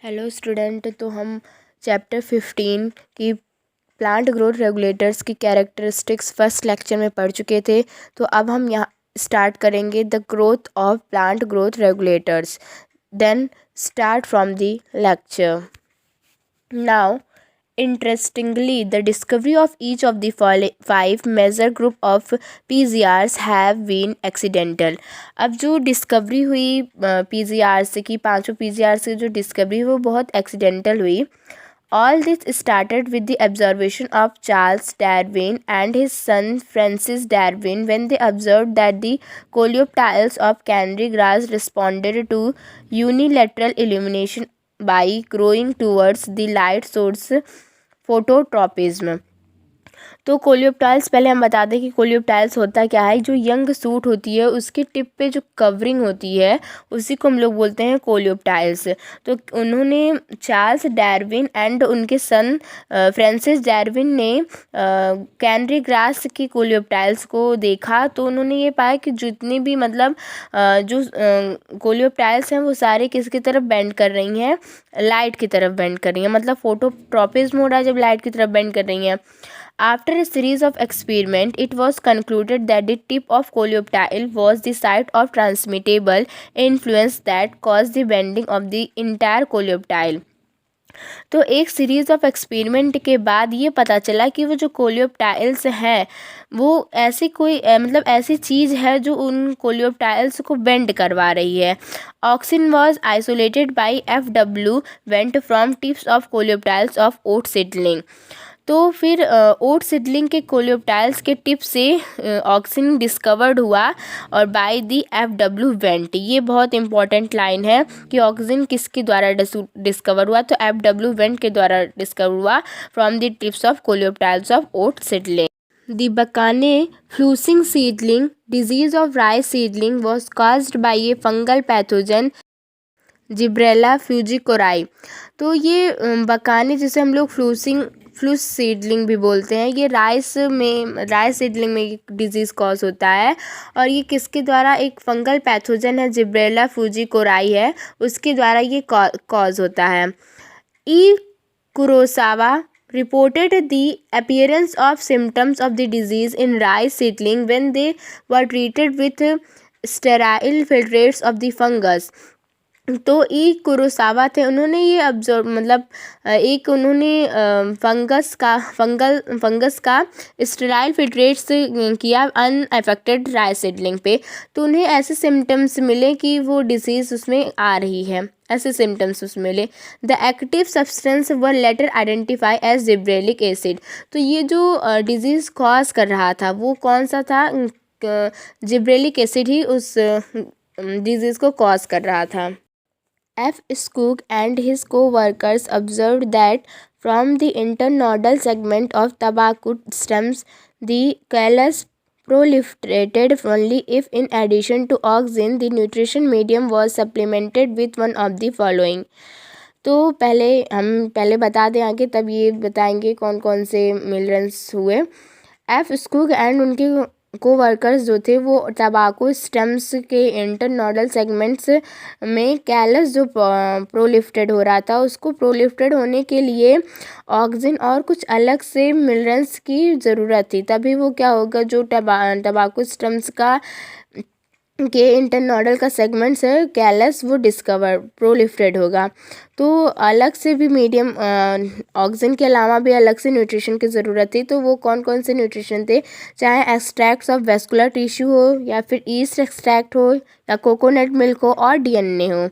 Hello student, तो हम chapter 15 की प्लांट ग्रोथ रेगुलेटर्स की कैरेक्टरिस्टिक्स फर्स्ट लेक्चर में पढ़ चुके थे। तो अब हम यहाँ स्टार्ट करेंगे the growth of plant growth regulators. Then start from the lecture. Now interestingly, the discovery of each of the five major group of PGRs have been accidental। अब जो डिस्कवरी हुई PGRs की, पांचों PGRs की जो discovery वो बहुत accidental हुई। All this started with the observation of Charles Darwin and his son Francis Darwin when they observed that the coleoptiles of canary grass responded to unilateral illumination by growing towards the light source phototropism. तो कोलियोप्टाइल्स, पहले हम बता दें कि कोलियोप्टाइल्स होता क्या है। जो यंग सूट होती है उसके टिप पे जो कवरिंग होती है उसी को हम लोग बोलते हैं कोलियोप्टाइल्स। तो उन्होंने चार्ल्स डार्विन एंड उनके सन फ्रांसिस डार्विन ने कैनरी ग्रास की कोलियोप्टाइल्स को देखा। तो उन्होंने ये पाया कि जितनी भी जो कोलियोप्टाइल्स हैं वो सारे किसकी तरफ बेंड कर रही हैं, लाइट की तरफ बेंड कर रही हैं। मतलब फोटोट्रॉपिज्म हो रहा है जब लाइट की तरफ बेंड कर रही हैं। After a series of experiments, it was concluded that the tip of coleoptile was the site of transmittable influence that caused the bending of the entire coleoptile। तो एक सीरीज ऑफ एक्सपेरिमेंट के बाद ये पता चला कि वो जो कोलियोप्टाइल्स हैं वो ऐसी कोई मतलब ऐसी चीज़ है जो उन कोलियोप्टाइल्स को बेंड करवा रही है। Auxin was isolated by FW went from tips of coleoptiles of oat seedling. तो फिर ओट सीडलिंग के कोलियोप्टाइल्स के टिप से ऑक्सिन डिस्कवर्ड हुआ और बाय दी FW वेंट। ये बहुत इंपॉर्टेंट लाइन है कि ऑक्सिन किसके द्वारा डिस्कवर हुआ, तो FW वेंट के द्वारा डिस्कवर हुआ from the tips of coleoptiles of oat seedling. The Bacane flusing seedling disease of rice seedling was caused by a fungal pathogen Gibberella fujikuroi. तो ये बकाने जिसे हम लोग फ्लूस सीडलिंग भी बोलते हैं, ये राइस सीडलिंग में डिजीज़ कॉज होता है। और ये किसके द्वारा, एक फंगल पैथोजन है जिब्रेला फ्यूजिकोराई है, उसके द्वारा ये कॉज होता है। ई Kurosawa reported the appearance of symptoms of the disease in rice seedling when they were treated with sterile filtrates of the fungus। तो ई कुरोसावा थे, उन्होंने ये ऑब्जर्व एक उन्होंने फंगस का स्टेराइल फिल्ट्रेट्स किया अनअफेक्टेड राइस सीडलिंग पे। तो उन्हें ऐसे सिम्टम्स मिले कि वो डिजीज़ उसमें आ रही है, ऐसे सिम्टम्स उसमें मिले। The active substance were later identify as gibberellic acid. तो ये जो डिजीज़ कॉज कर रहा था वो कौन सा था, जिब्रेलिक एसिड ही उस डिजीज़ को कॉज कर रहा था। F. Skoog and his co-workers observed that from the internodal segment of tobacco stems, the callus proliferated only if, in addition to oxygen, the nutrition medium was supplemented with one of the following। तो पहले बता दें आगे, तब ये बताएंगे कौन कौन से मिनरल्स हुए। F. Skoog एंड उनके कोवर्कर्स जो थे वो टबाको स्टेम्स के इंटरनोडल सेगमेंट्स में कैलस जो प्रोलिफ्टेड हो रहा था उसको प्रोलिफ्टेड होने के लिए ऑक्सीजन और कुछ अलग से मिनरल्स की ज़रूरत थी। तभी वो क्या होगा, जो टबाको स्टेम्स का के इंटरनोडल का सेगमेंट्स है कैलस, वो डिस्कवर प्रोलिफ्टेड होगा। तो अलग से भी मीडियम ऑक्सीजन के अलावा भी अलग से न्यूट्रिशन की ज़रूरत थी। तो वो कौन कौन से न्यूट्रिशन थे, चाहे एक्सट्रैक्ट्स ऑफ वेस्कुलर टिश्यू हो या फिर ईस्ट एक्सट्रैक्ट हो या कोकोनट मिल्क हो और DNA हो।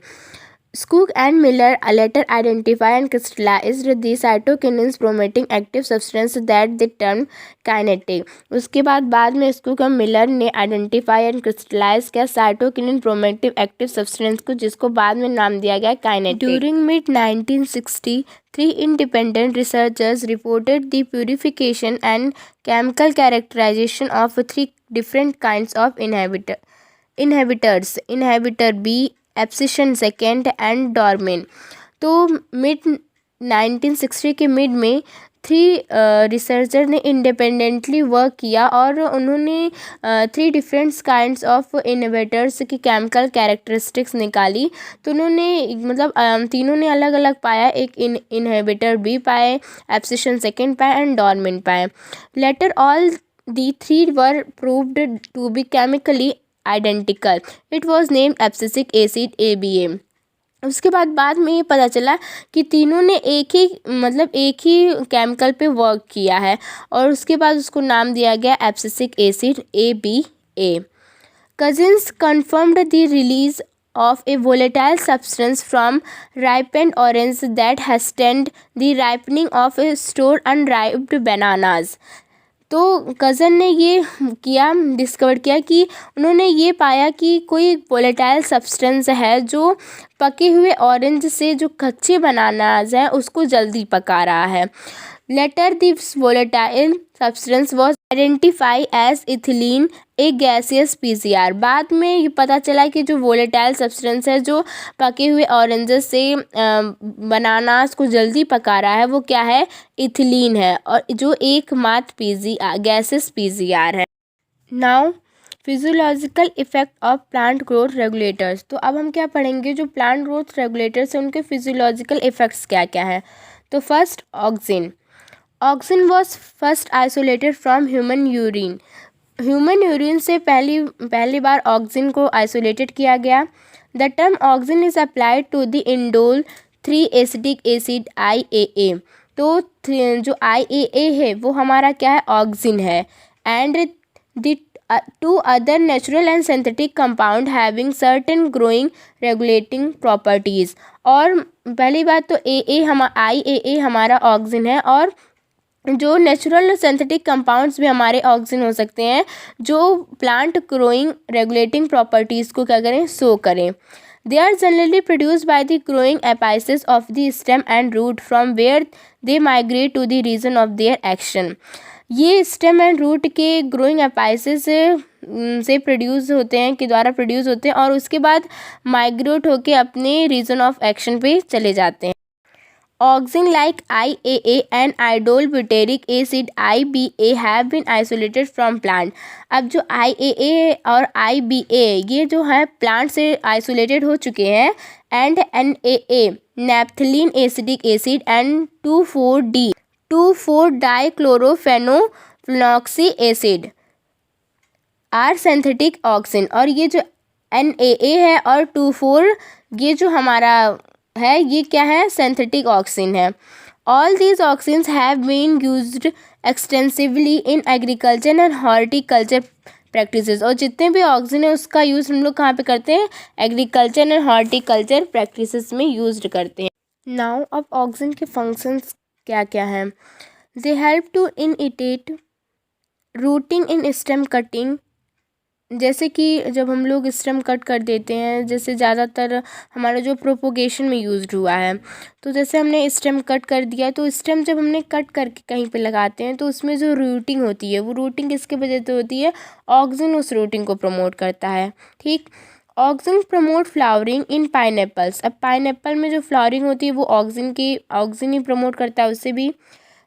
Skoog and Miller later identified and crystallized the cytokinins promoting active substance that they termed kinetic। उसके बाद में Skoog और मिलर ने आइडेंटिफाई एंड क्रिस्टलाइज किया साइटोकिनिन प्रोमेटिव एक्टिव सब्सटेंस को, जिसको बाद में नाम दिया गया kinetic. During mid 1960 3 independent researchers reported the purification and chemical characterization of 3 different kinds of inhibitors, inhibitor B, abscisin second and dormin. तो मिड 1960 के मिड में 3 रिसर्चर ने इंडिपेंडेंटली वर्क किया और उन्होंने 3 डिफरेंट काइंड्स ऑफ इनहिबिटर्स की chemical characteristics निकाली। तो उन्होंने मतलब तीनों ने अलग अलग पाया, एक इनहिबिटर बी पाए, एब्सिशन सेकेंड पाए एंड डोरमेंट पाए। Later all the 3 were proved to be chemically identical. It was named abscisic acid ABA। उसके बाद में ये पता चला कि तीनों ने एक ही केमिकल पे वर्क किया है और उसके बाद उसको नाम दिया गया abscisic acid ABA। Cousins confirmed the release of a volatile substance from ripened orange that hastened the ripening of stored unripe bananas। तो कज़न ने ये डिस्कवर किया कि उन्होंने ये पाया कि कोई वोलेटाइल सब्सटेंस है जो पके हुए ऑरेंज से जो कच्चे बनानाज हैं उसको जल्दी पका रहा है। Later this volatile substance was identify as ethylene, a gaseous PCR। बाद में ये पता चला कि जो वोलेटाइल सब्सटेंस है जो पके हुए ऑरेंजेस से बनानास को जल्दी पका रहा है वो क्या है, इथिलीन है, और जो एकमात्र गैसियस PCR है। Now physiological effect of plant growth regulators. तो अब हम क्या पढ़ेंगे, जो प्लांट ग्रोथ रेगुलेटर्स हैं उनके फिजियोलॉजिकल इफेक्ट्स क्या क्या है। तो first, auxin. Auxin was first isolated from human urine. Human urine से पहली बार ऑक्सिन को आइसोलेटेड किया गया। The term auxin is applied to the indole 3 acetic acid IAA। तो जो IAA है वो हमारा क्या है, ऑक्सिन है। And the 2 other natural and synthetic compound having certain growing regulating properties. और पहली बात तो IAA हमारा ऑक्सिन है, और जो नेचुरल सिंथेटिक कंपाउंड्स भी हमारे ऑक्सिन हो सकते हैं जो प्लांट ग्रोइंग रेगुलेटिंग प्रॉपर्टीज़ को क्या करें, शो करें। They are generally produce by the growing apices of the stem and root from where they migrate to the region of their action. ये स्टेम एंड रूट के growing apices से produce होते हैं, के द्वारा प्रोड्यूस होते हैं और उसके बाद माइग्रेट होके अपने रीजन ऑफ एक्शन पे चले जाते हैं। Auxin like IAA and idol butyric acid IBA have been isolated from plant। अब जो IAA और IBA ये जो है प्लांट से आइसोलेटेड हो चुके हैं। And NAA naphthalene acetic acid and 2,4 dichlorophenoxy acid are synthetic auxin. और ये जो NAA है और 2,4 ये जो हमारा है ये क्या है, सिंथेटिक ऑक्सिन है। All these auxins have been used extensively in agriculture and horticulture practices. और जितने भी ऑक्सिन है उसका यूज़ हम लोग कहाँ पे करते हैं, एग्रीकल्चर एंड हॉर्टिकल्चर प्रैक्टिसेस में यूज्ड करते हैं। नाउ अब ऑक्सिन के फंक्शंस क्या क्या हैं। They help to initiate rooting in stem cutting. जैसे कि जब हम लोग स्टेम कट कर देते हैं, जैसे ज़्यादातर हमारा जो प्रोपोगेशन में यूज्ड हुआ है, तो जैसे हमने स्टेम कट कर दिया तो स्टेम जब हमने कट करके कहीं पे लगाते हैं तो उसमें जो रूटिंग होती है वो रूटिंग किसके वजह से होती है, ऑक्सिन उस रूटिंग को प्रमोट करता है। ठीक, ऑक्सिन प्रमोट फ्लावरिंग इन पाइनएप्पल्स। अब पाइनएप्पल में जो फ्लावरिंग होती है वो ऑक्सिन ही प्रमोट करता है उससे भी।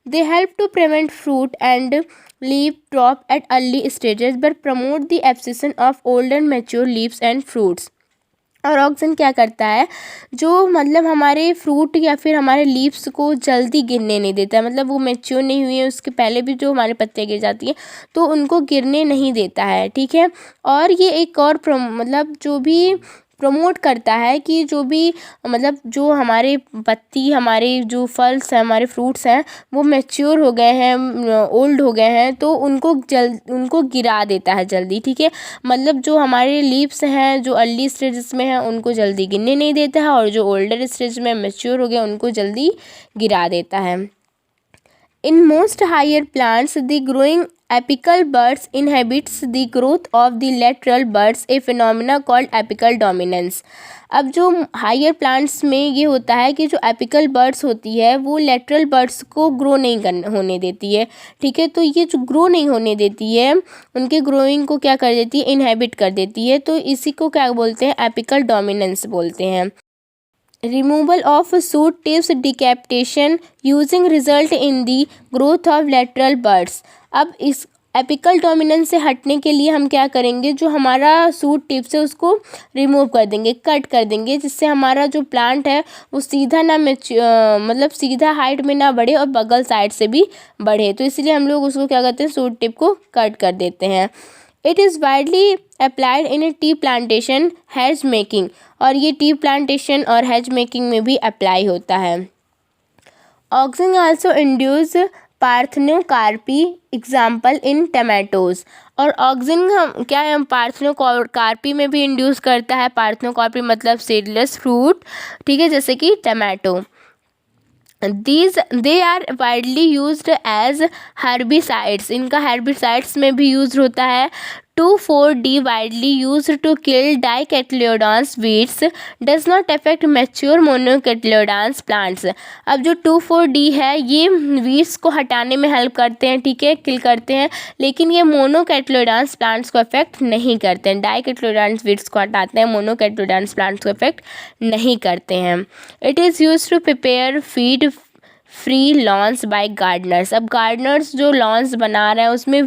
They help to prevent fruit and leaf drop at early stages but promote the abscission of old and mature leaves and fruits। और ऑक्सिन क्या करता है, जो मतलब हमारे फ्रूट या फिर हमारे लीव्स को जल्दी गिरने नहीं देता है, मतलब वो मैच्योर नहीं हुई है उसके पहले भी जो हमारे पत्तियाँ गिर जाती हैं तो उनको गिरने नहीं देता है। ठीक है, और ये एक और मतलब जो भी प्रमोट करता है कि जो भी मतलब जो हमारे पत्ती, हमारे जो फल्स हैं, हमारे फ्रूट्स हैं वो मैच्योर हो गए हैं, ओल्ड हो गए हैं, तो उनको गिरा देता है जल्दी। ठीक है, मतलब जो हमारे लीव्स हैं जो अर्ली स्टेजेस में हैं उनको जल्दी गिरने नहीं देता है, और जो ओल्डर स्टेज में मैच्योर हो गए उनको जल्दी गिरा देता है। In most higher plants, the growing apical buds inhibits the growth of the lateral buds, a phenomena called apical dominance। अब जो हायर प्लांट्स में ये होता है कि जो एपिकल बर्ड्स होती है वो लेटरल बर्ड्स को ग्रो नहीं होने देती है। ठीक है, तो ये जो ग्रो नहीं होने देती है उनके ग्रोइंग को क्या कर देती है, इनहेबिट कर देती है। तो इसी को क्या बोलते हैं, एपिकल डोमिनेंस बोलते हैं। Removal of suit tips decapitation using result in the growth of lateral birds. अब इस एपिकल डोमिनेंस से हटने के लिए हम क्या करेंगे, जो हमारा सूट टिप्स है उसको रिमूव कर देंगे, कट कर देंगे, जिससे हमारा जो प्लांट है वो सीधा ना मतलब सीधा हाइट में ना बढ़े और बगल साइड से भी बढ़े। तो इसलिए हम लोग उसको क्या करते हैं, सूट टिप को कट कर देते हैं। It is widely applied in A tea plantation hedge making, और ये टी प्लांटेशन और हेज मेकिंग में भी अप्लाई होता है। Auxin also induce parthenocarpy example in tomatoes, और ऑक्सिन क्या है, पार्थेनोकार्पी में भी इंड्यूस करता है। पार्थेनोकार्पी मतलब सीडलेस फ्रूट, ठीक है, जैसे कि tomato. They are widely used as herbicides, इनका हर्बिसाइड्स में भी यूज होता है। 2,4-D widely use to kill dicotyledons weeds, does not affect mature monocotyledons plants. अब जो 2,4-D है ये वीड्स को हटाने में हेल्प करते हैं, ठीक है, किल करते हैं, लेकिन ये मोनोकोटिलेडोन्स प्लांट्स को अफेक्ट नहीं करते हैं। डाइकोटिलेडोन्स वीड्स को हटाते हैं, मोनोकोटिलेडोन्स प्लांट्स को अफेक्ट नहीं करते हैं। It is use to prepare weed free lawns by gardeners. अब गार्डनर्स जो लॉन्स बना रहे हैं उसमें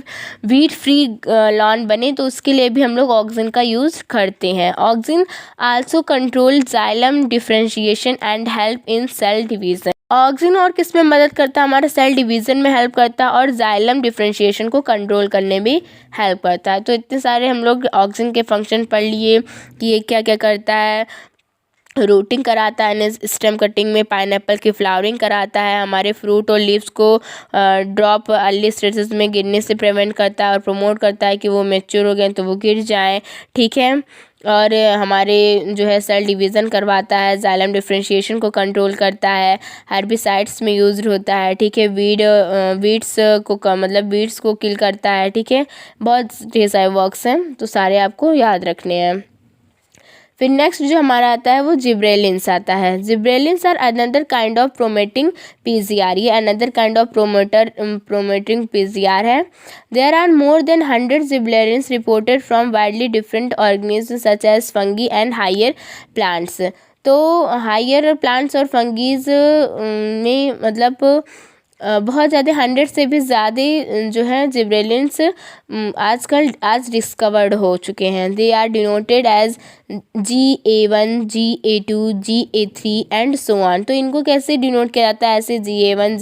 वीड फ्री लॉन बने, तो उसके लिए भी हम लोग ऑक्सिन का यूज़ करते हैं। Auxin also control xylem differentiation and help in cell division. Auxin और किस में मदद करता है, हमारा सेल डिवीज़न में हेल्प करता है और जाइलम डिफरेंशिएशन को कंट्रोल करने में हेल्प करता है। तो इतने सारे हम लोग ऑक्सिन के फंक्शन पढ़ लिए कि ये क्या क्या करता है। रूटिंग कराता है, स्टेम कटिंग में पाइनएप्पल की फ्लावरिंग कराता है, हमारे फ्रूट और लीव्स को ड्रॉप अर्ली स्टेजेस में गिरने से प्रिवेंट करता है और प्रमोट करता है कि वो मैच्योर हो गए तो वो गिर जाएं, ठीक है। और हमारे जो है सेल डिवीज़न करवाता है, जाइलम डिफरेंशिएशन को कंट्रोल करता है, हर्बिसाइड्स में यूज होता है, ठीक है, वीड्स को मतलब वीड्स को किल करता है, ठीक है। बहुत ढेर सारे वर्क्स हैं, तो सारे आपको याद रखने हैं। फिर नेक्स्ट जो हमारा आता है वो जिब्रेलिन्स आता है। Gibberellins are another kind of promoting PGR, ये another kind of promoting PGR है। There are more than 100 gibberellins reported from widely different organism such as fungi and higher plants. तो हायर प्लांट्स और fungis में मतलब बहुत ज़्यादा 100 से भी ज़्यादा जो है जिब्रेलिन्स आज डिस्कवर्ड हो चुके हैं। They are denoted as GA1, GA2, GA3 and so on. तो इनको कैसे डिनोट किया जाता है, ऐसे GA1,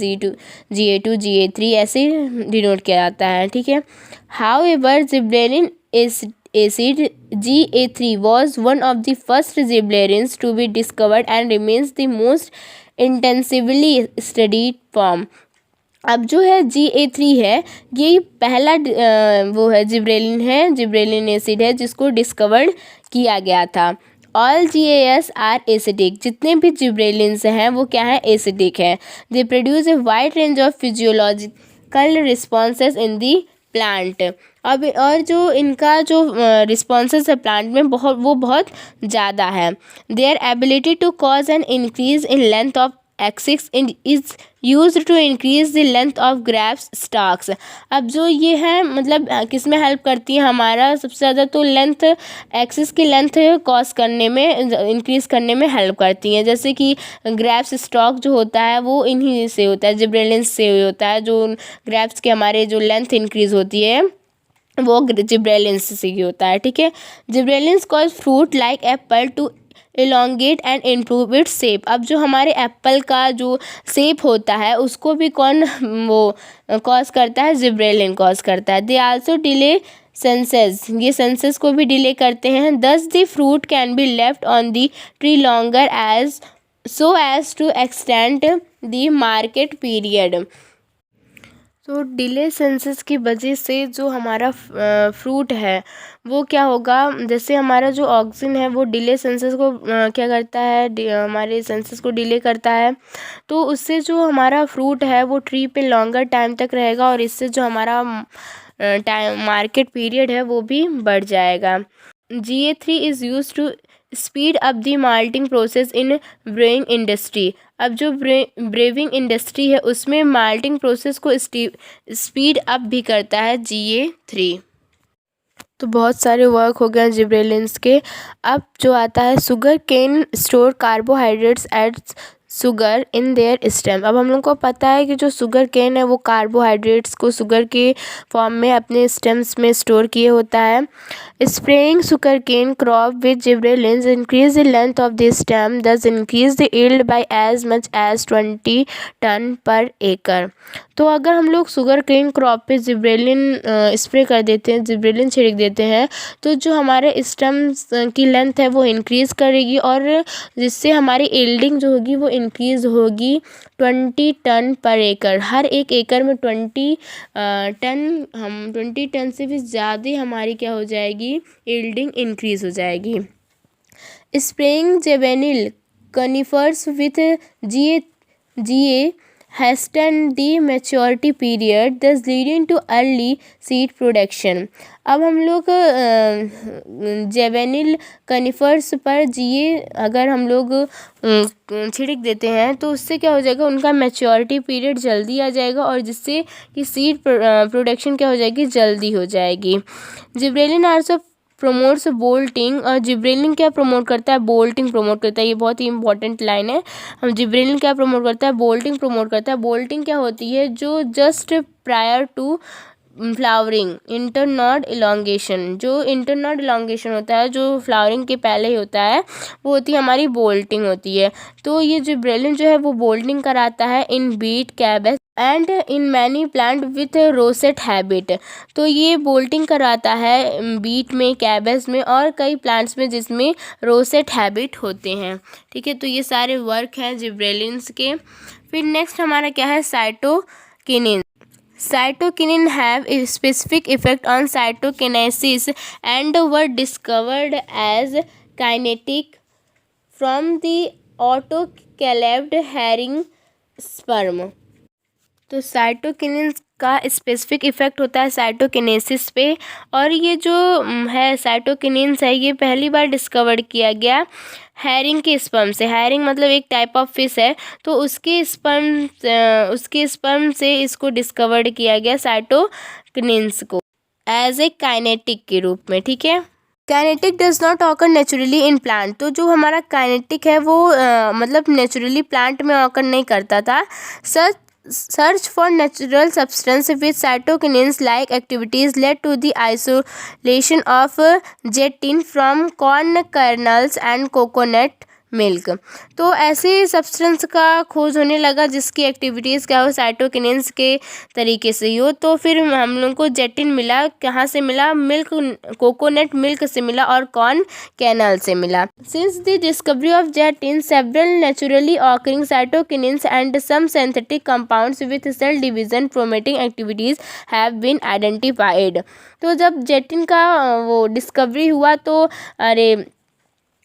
GA2, GA3 ऐसे डिनोट किया जाता है, ठीक है। How ever gibberellin acid GA3 was one of the first gibblerins to be discovered and remains the most intensively studied form। अब जो है GA3 है ये पहला वो है जिब्रेलिन एसिड है जिसको डिस्कवर्ड किया गया था। ऑल GAS आर एसिडिक, जितने भी जिब्रेलिन्स हैं वो क्या है, एसिडिक है। They produce a wide range of physiological responses in the plant. अब और जो इनका जो रिस्पॉन्सेज है प्लांट में बहुत ज़्यादा है। Their ability to cause an increase in length of axis is use to increase the length of grapes stalks. अब जो ये है मतलब किस में हेल्प करती है, हमारा सबसे ज़्यादा तो लेंथ एक्सिस की लेंथ कॉज करने में इंक्रीज करने में हेल्प करती हैं। जैसे कि ग्रैप्स स्टॉक जो होता है वो इन्हीं से होता है, जिब्रेलिन्स से होता है। जो ग्रैप्स के हमारे जो लेंथ इंक्रीज होती है वो जिब्रेलिन्स से ही होता है, ठीक है। Gibberellins cause fruit like apple to elongate and improve its shape. अब जो हमारे एप्पल का जो शेप होता है उसको भी कौन वो कॉज करता है, जिब्रेलिन कॉज करता है। दे आल्सो डिले सेंसेस, ये सेंसेस को भी डिले करते हैं। Thus the fruit can be left on the tree longer as to extend the market period. तो डिले सेंसेस की वजह से जो हमारा फ्रूट है वो क्या होगा, जैसे हमारा जो ऑक्सिन है वो डिले सेंसेस को क्या करता है, हमारे सेंसेस को डिले करता है। तो उससे जो हमारा फ्रूट है वो ट्री पे लॉन्गर टाइम तक रहेगा और इससे जो हमारा मार्केट पीरियड है वो भी बढ़ जाएगा। GA3 is use to speed up the malting process in brewing industry. अब जो ब्रेविंग इंडस्ट्री है उसमें माल्टिंग प्रोसेस को स्पीड अप भी करता है GA3। तो बहुत सारे वर्क हो गए जिब्रेलिन्स के। अब जो आता है sugar cane store carbohydrates at sugar in their stem. अब हम लोग को पता है कि जो शुगर केन है वो कार्बोहाइड्रेट्स को शुगर के फॉर्म में अपने स्टेम्स में स्टोर किए होता है। Spraying sugar cane crop with gibberellins increase the length of the stem thus increase the yield by as much as 20 ton per acre. तो अगर हम लोग शुगर केन क्रॉप पे जिब्रेलिन स्प्रे कर देते हैं, जिब्रेलिन छिड़क देते हैं, तो जो हमारे स्टेम्स की लेंथ है वो इंक्रीज़ करेगी और जिससे हमारी यील्डिंग जो होगी वो इंक्रीज़ होगी 20 टन पर एकड़। हर एक एकड़ में 20 टन से भी ज़्यादा हमारी क्या हो जाएगी, यील्डिंग इंक्रीज़ हो जाएगी। Spraying juvenile conifers with GA hasten the maturity period thus leading to early seed production। अब हम लोग जेवेनिल कनिफर्स पर GA अगर हम लोग छिड़क देते हैं तो उससे क्या हो जाएगा, उनका मैच्योरिटी पीरियड जल्दी आ जाएगा और जिससे कि सीड प्रोडक्शन क्या हो जाएगी, जल्दी हो जाएगी। Gibberellin also promotes bolting. और जिब्रेलिन क्या प्रमोट करता है, बोल्टिंग प्रमोट करता है। ये बहुत ही इंपॉर्टेंट लाइन है। हम जिब्रेलिन क्या प्रमोट करता है, बोल्टिंग प्रमोट करता है। बोल्टिंग क्या होती है, जो just prior to flowering internode elongation. जो इंटरनोड इलोंगेशन होता है, जो फ्लावरिंग के पहले ही होता है, वो होती है हमारी बोल्टिंग होती है। तो ये जिब्रेलिन जो है वो बोल्टिंग कराता है in beet, cabbage and in many plant with rosette habit. तो ये बोल्टिंग कराता है बीट में, कैबेज में और कई प्लांट्स में जिसमें रोसेट हैबिट होते हैं। ठीक है, तो ये सारे वर्क हैं जिब्रेलिन्स के। फिर नेक्स्ट हमारा क्या है, cytokinin. Cytokinin have a specific effect on cytokinesis and were discovered as kinetic from the autoclaved herring sperm। तो साइटोकिनिन का स्पेसिफिक इफेक्ट होता है साइटोकिनेसिस पे। और ये जो है साइटोकिनिन्स है, ये पहली बार डिस्कवर किया गया हैरिंग के स्पर्म से। हैरिंग मतलब एक टाइप ऑफ फिश है, तो उसके स्पर्म से इसको डिस्कवर्ड किया गया साइटोकिनिन्स को एज ए काइनेटिक के रूप में। ठीक है, kinetic does not occur naturally in plant. तो जो हमारा काइनेटिक है वो मतलब नेचुरली प्लांट में ऑकर नहीं करता था। Search for natural substance with cytokinins like activities led to the isolation of gelatin from corn kernels and coconut milk. तो ऐसे सब्सटेंस का खोज होने लगा जिसकी एक्टिविटीज़ क्या हो, साइटोकिनिन्स के तरीके से ही हो। तो फिर हम लोग को जेटिन मिला, कहाँ से मिला, मिल्क, कोकोनट मिल्क से मिला और कॉर्न कैनल से मिला। Since the discovery of zeatin several naturally occurring cytokinins and some synthetic compounds with cell division promoting activities have been identified. तो जब जेटिन का वो डिस्कवरी हुआ तो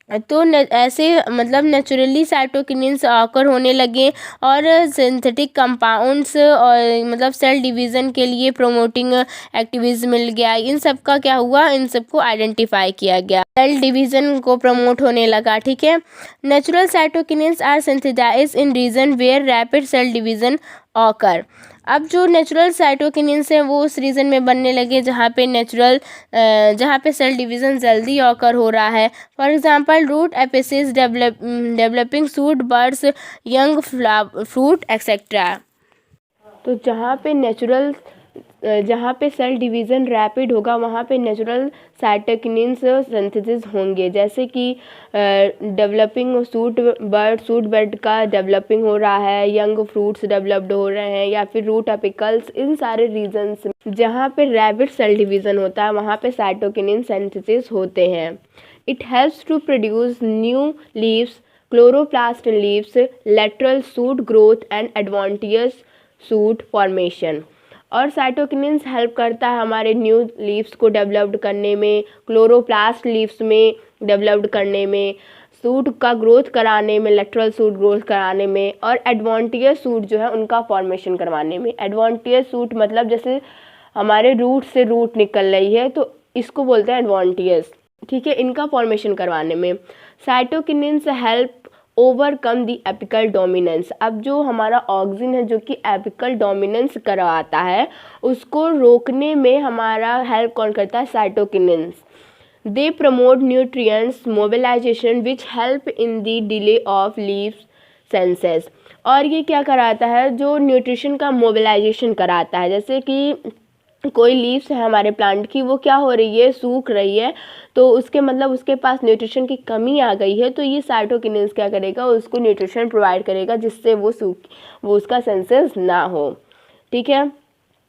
ऐसे मतलब नेचुरली साइटोकिनिन्स ऑकर होने लगे और सिंथेटिक कंपाउंड्स और मतलब सेल डिवीज़न के लिए प्रोमोटिंग एक्टिविटीज मिल गया। इन सब का क्या हुआ, इन सबको आइडेंटिफाई किया गया, सेल डिवीज़न को प्रमोट होने लगा। ठीक है, natural cytokinins are synthesised in region where rapid cell division occur. अब जो नेचुरल साइटोकिनिन्स हैं वो उस रीजन में बनने लगे जहाँ पे सेल डिवीज़न जल्दी ऑकर हो रहा है। For example root apices, developing shoot, buds, young fruit etcetera. तो जहाँ पे सेल डिवीज़न रैपिड होगा वहाँ पे नेचुरल साइटोकिनिन्स सिंथेसिस होंगे। जैसे कि डेवलपिंग शूट बर्ड का डेवलपिंग हो रहा है, यंग फ्रूट्स डेवलप्ड हो रहे हैं, या फिर रूट एपिकल्स, इन सारे रीजन्स जहाँ पे रैपिड सेल डिवीज़न होता है वहाँ पे साइटोकिनिन सिंथेसिस होते हैं। It helps to produce new leaves, chloroplast leaves, lateral shoot growth and advantageous shoot formation. और साइटोकिनिन्स हेल्प करता है हमारे न्यू लीव्स को डेवलप्ड करने में, क्लोरोप्लास्ट लीव्स में डेवलप्ड करने में, सूट का ग्रोथ कराने में, लेटरल सूट ग्रोथ कराने में, और एडवांटेजियस सूट जो है उनका फॉर्मेशन करवाने में। एडवांटेजियस सूट मतलब जैसे हमारे रूट से रूट निकल रही है तो इसको बोलते हैं एडवांटेजियस। ठीक है, इनका फॉर्मेशन करवाने में। Cytokinins help overcome the apical dominance. अब जो हमारा ऑक्सिन है जो कि एपिकल डोमिनेंस करवाता है उसको रोकने में हमारा हेल्प कौन करता है, cytokinins. They promote nutrients mobilisation which help in the delay of leaf senescence. और ये क्या कराता है, जो न्यूट्रिशन का मोबिलाइजेशन कराता है। जैसे कि कोई लीव्स है हमारे प्लांट की, वो क्या हो रही है, सूख रही है, तो उसके मतलब उसके पास न्यूट्रिशन की कमी आ गई है, तो ये साइटोकिनिन्स क्या करेगा, उसको न्यूट्रिशन प्रोवाइड करेगा जिससे वो उसका सेंसेस ना हो। ठीक है।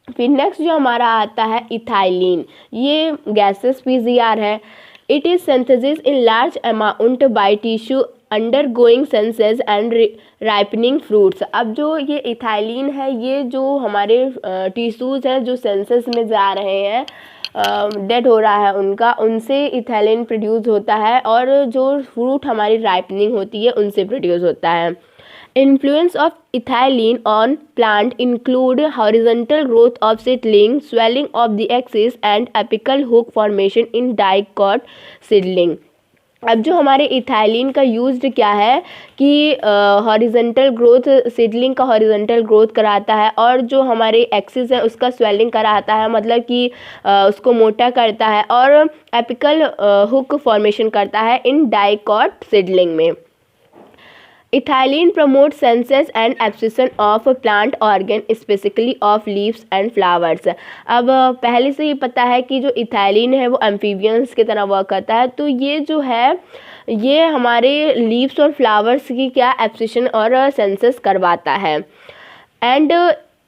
फिर नेक्स्ट जो हमारा आता है इथाइलिन, ये गैसेस पीजीआर है। It is synthesis in large amount by tissue undergoing senses and ripening fruits. अब जो ये इथाइलिन है, ये जो हमारे टिश्यूज़ हैं जो सेंसेस में जा रहे हैं, डेड हो रहा है उनका, उनसे इथाइलिन प्रोड्यूस होता है, और जो फ्रूट हमारी राइपनिंग होती है उनसे प्रोड्यूस होता है। Influence of ethylene on plant include horizontal growth of seedling, swelling of the axis and apical hook formation in dicot seedling। अब जो हमारे इथाइलिन का यूज्ड क्या है कि हॉरिजेंटल ग्रोथ, सीडलिंग का हॉरिजेंटल ग्रोथ कराता है, और जो हमारे एक्सिस है उसका स्वेलिंग कराता है, मतलब कि उसको मोटा करता है, और एपिकल हुक फॉर्मेशन करता है इन डाइकॉट सीडलिंग में। Ethylene promotes senses and abscission of plant organ, specifically of leaves and flowers। अब पहले से ही पता है कि जो इथाइलिन है वो एम्फीबियंस की तरह वर्क करता है, तो ये जो है ये हमारे लीव्स और फ्लावर्स की क्या एब्सिशन और सेंसेस करवाता है। And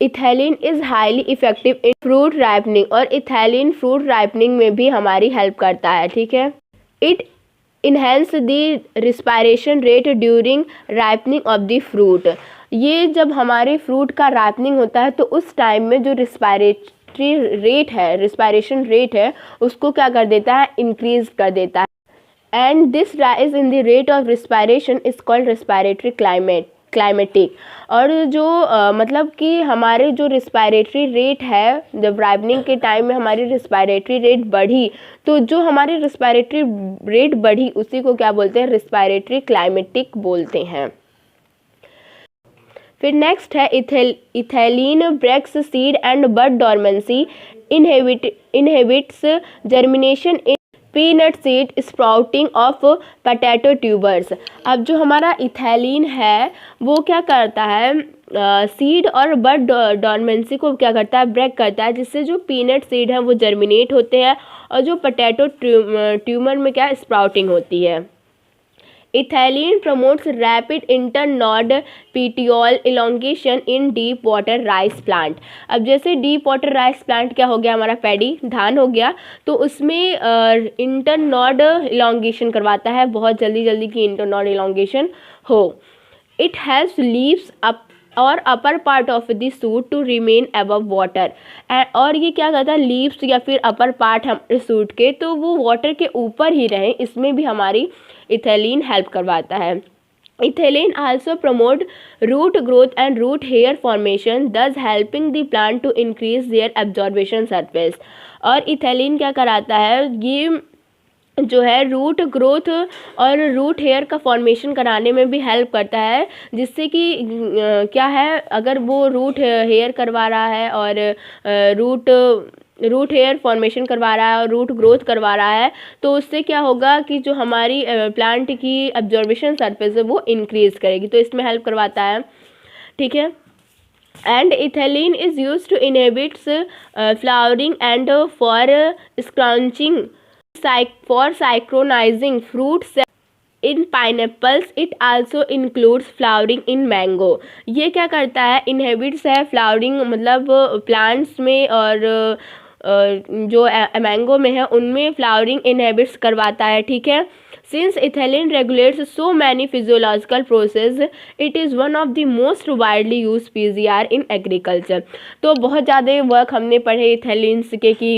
ethylene is highly effective in fruit ripening, और इथाइलिन फ्रूट राइपनिंग में भी हमारी हेल्प करता है। ठीक है। It enhance the respiration rate during ripening of the fruit. ये जब हमारे फ्रूट का राइपनिंग होता है तो उस टाइम में जो रिस्पायरेशन रेट है उसको क्या कर देता है, इंक्रीज कर देता है। And this rise in the rate of respiration is called respiratory climatic. और जो मतलब कि हमारे जो रिस्पायरेटरी रेट है, जब राइपनिंग के टाइम में हमारी रिस्पायरेटरी रेट बढ़ी, तो जो हमारी रिस्पायरेटरी रेट बढ़ी उसी को क्या बोलते हैं, रिस्पायरेटरी क्लाइमेटिक बोलते हैं। फिर नेक्स्ट है ethylene breaks seed and bud dormancy, inhibits germination in peanut seed sprouting of potato tubers. अब जो हमारा इथाइलिन है वो क्या करता है, सीड और बड डॉर्मेंसी को क्या करता है, ब्रेक करता है, जिससे जो पीनट सीड है वो जर्मिनेट होते हैं, और जो पोटैटो ट्यूमर में क्या स्प्राउटिंग होती है। Ethylene promotes rapid internode petiole elongation इन डीप वाटर राइस प्लांट। अब जैसे डीप वाटर राइस प्लांट क्या हो गया, हमारा पैडी धान हो गया, तो उसमें इंटरनोड इलोंगेशन करवाता है, बहुत जल्दी की इंटरनोड इलोंगेशन हो। इट हैज़ लीव्स अप और upper part of the shoot to remain above water. और ये क्या करता है, लीव्स या फिर अपर पार्ट हमारे सूट के, तो वो वाटर के ऊपर ही रहें, इसमें भी हमारी इथाइलिन हेल्प करवाता है। Ethylene also promote root growth and root hair formation, thus helping the plant to increase their absorption surface. और इथाइलिन क्या कराता है, ये जो है रूट ग्रोथ और रूट हेयर का फॉर्मेशन कराने में भी हेल्प करता है, जिससे कि क्या है, अगर वो रूट हेयर करवा रहा है और रूट हेयर फॉर्मेशन करवा रहा है और रूट ग्रोथ करवा रहा है, तो उससे क्या होगा कि जो हमारी प्लांट की एब्जॉर्बेशन सरफेस है वो इंक्रीज करेगी, तो इसमें हेल्प करवाता है। ठीक है। And ethylene is use to inhibits flowering and for scrunching for synchronizing fruits in pineapples. It also includes flowering in mango। ये क्या करता है, inhibits है flowering, मतलब plants में, और जो मैंगो में है उनमें flowering inhibits करवाता है। ठीक है। Since ethylene regulates so many physiological processes, it is one of the most widely used PGR in agriculture। तो बहुत ज़्यादा वर्क हमने पढ़े इथाइलिन के कि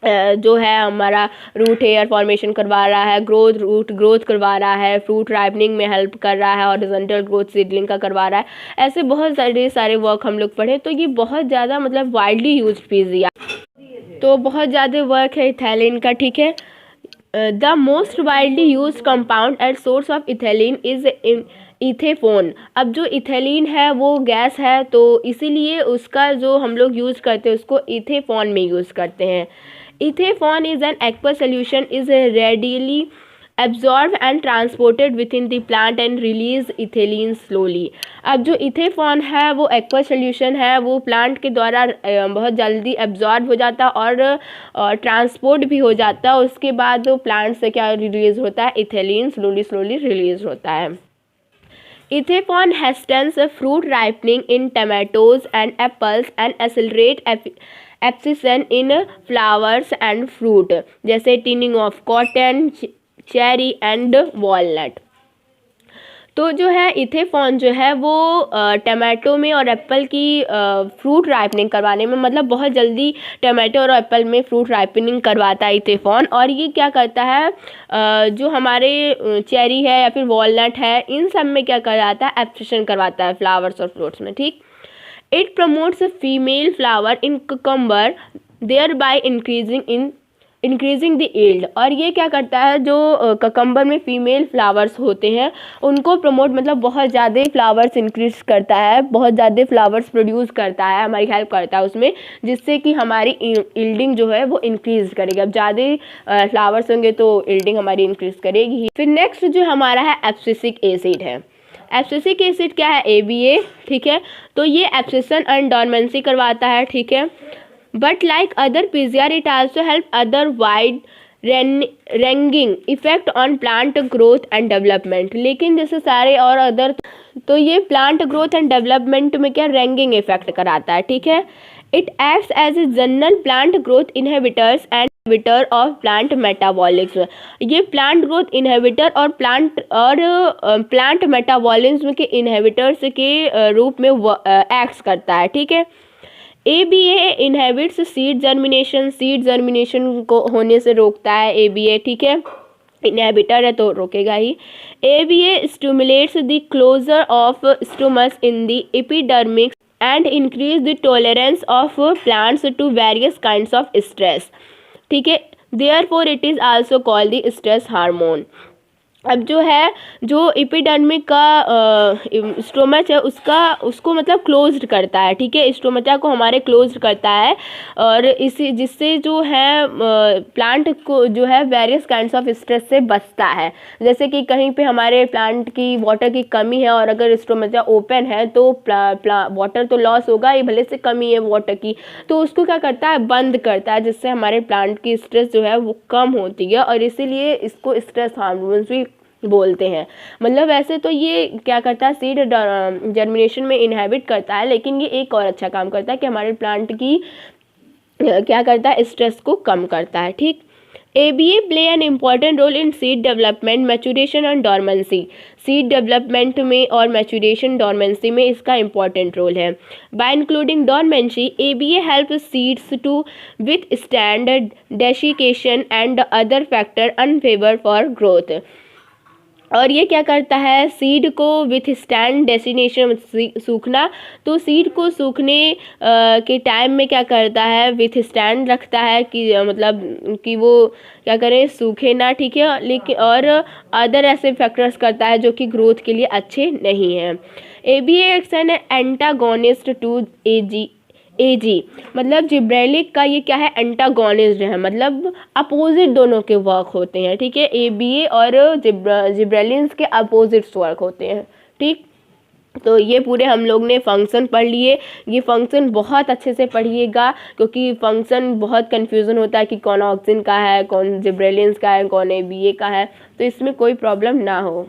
जो है हमारा रूट हेयर फॉर्मेशन करवा रहा है, रूट ग्रोथ करवा रहा है, फ्रूट राइपनिंग में हेल्प कर रहा है, हॉरिजॉन्टल ग्रोथ सीडलिंग का करवा रहा है। ऐसे बहुत सारे वर्क हम लोग पढ़े, तो ये बहुत ज़्यादा मतलब वाइडली यूज्ड पीजीआर, तो बहुत ज़्यादा वर्क है इथाइलिन का। ठीक है। The most widely use compound at source of ethylene is ethephon. अब जो इथेलिन है वो गैस है, तो इसीलिए उसका जो हम लोग यूज़ करते हैं उसको इथेफोन में यूज़ करते हैं। Ethephon is an aqua solution is readily absorbed and transported within the plant and release ethylene slowly। अब जो इथेफॉन है वो एक्वा सोल्यूशन है, वो प्लांट के द्वारा बहुत जल्दी एब्जॉर्ब हो जाता है और ट्रांसपोर्ट भी हो जाता है। उसके बाद वो प्लांट से क्या रिलीज होता है, इथेलिन स्लोली रिलीज होता है। इथेफॉन hastens fruit ripening in tomatoes and apples and accelerate abscission in flowers and fruit, जैसे tinning of cotton, cherry and walnut. तो जो है इथेफॉन जो है वो टमाटो में और एप्पल की फ्रूट राइपनिंग करवाने में, मतलब बहुत जल्दी टमाटो और एप्पल में फ्रूट राइपनिंग करवाता है इथेफॉन। और ये क्या करता है, जो हमारे चेरी है या फिर वॉलनट है, इन सब में क्या कराता है, एब्सिशन करवाता है फ्लावर्स और फ्रूट्स में। ठीक, it promotes female flower in cucumber thereby increasing the yield. और ये क्या करता है, जो ककम्बर में फीमेल फ्लावर्स होते हैं उनको प्रमोट, मतलब बहुत ज़्यादा फ्लावर्स इंक्रीज करता है, बहुत ज़्यादा फ्लावर्स प्रोड्यूस करता है, हमारी हेल्प करता है उसमें, जिससे कि हमारी यील्डिंग जो है वो इंक्रीज करेगी। अब ज़्यादा फ्लावर्स होंगे तो यील्डिंग हमारी इंक्रीज करेगी। फिर नेक्स्ट जो हमारा है एब्सिसिक एसिड है। एब्सिसिक एसिड क्या है, ABA। ठीक है, तो ये एब्सिशन एंड डॉर्मेंसी करवाता है। ठीक है, but like other PGR it also help other wide ranging effect on plant growth and development। लेकिन जैसे सारे और अदर, तो ये प्लांट ग्रोथ एंड डेवलपमेंट में क्या रैंगिंग इफेक्ट कराता है। ठीक है, it acts as a general plant growth inhibitors and inhibitor of plant metabolism. ये प्लांट ग्रोथ इनहिबिटर और प्लांट मेटाबॉलिज्म के इनहिबिटर्स के रूप में एक्ट्स करता है। ठीक है, ABA इनहेबिट्स सीड जर्मिनेशन को होने से रोकता है ABA। ठीक है, इनहेबिटर है तो रोकेगा ही। ABA stimulates the closure of stomas in the epidermis and increase the tolerance of plants to various kinds of stress. ठीक है, therefore it is also called the stress hormone. अब जो है, जो एपिडर्मिक का स्टोमच है उसको मतलब क्लोज्ड करता है। ठीक है, स्टोमचा को हमारे क्लोज्ड करता है, और इसी जिससे जो है प्लांट को जो है वेरियस काइंड्स ऑफ स्ट्रेस से बचता है। जैसे कि कहीं पे हमारे प्लांट की वाटर की कमी है और अगर स्टोमचा ओपन है तो वाटर तो लॉस होगा ही, भले से कमी है वाटर की, तो उसको क्या करता है, बंद करता है, जिससे हमारे प्लांट की स्ट्रेस जो है वो कम होती है, और इसीलिए इसको स्ट्रेस हार्मोन भी बोलते हैं। मतलब वैसे तो ये क्या करता है, सीड जर्मिनेशन में इनहेबिट करता है, लेकिन ये एक और अच्छा काम करता है कि हमारे प्लांट की क्या करता है, स्ट्रेस को कम करता है। ठीक, ABA play an important role in seed development, maturation and dormancy. Seed development में और मैचुरेशन डॉर्मेंसी में इसका इम्पॉर्टेंट रोल है। By including dormancy, ABA help seeds to withstand desiccation and other factor unfavour for growth. और ये क्या करता है, सीड को विथ स्टैंड डेस्टिनेशन, सूखना, तो सीड को सूखने के टाइम में क्या करता है, विथ स्टैंड रखता है कि मतलब कि वो क्या करें, सूखे ना। ठीक है, लेकिन और अदर ऐसे फैक्टर्स करता है जो कि ग्रोथ के लिए अच्छे नहीं हैं। ABA acts an antagonist to AG, मतलब जिब्रेलिक का ये क्या है, एंटागोनिस्ट है, मतलब अपोजिट दोनों के वर्क होते हैं। ठीक है, ABA और जिब्रेलिन्स के अपोजिट्स वर्क होते हैं। ठीक, तो ये पूरे हम लोग ने फंक्शन पढ़ लिए। ये फंक्शन बहुत अच्छे से पढ़िएगा, क्योंकि फंक्शन बहुत कन्फ्यूज़न होता है कि कौन ऑक्सिन का है, कौन जिब्रेलिन्स का है, कौन ABA का है, तो इसमें कोई प्रॉब्लम ना हो।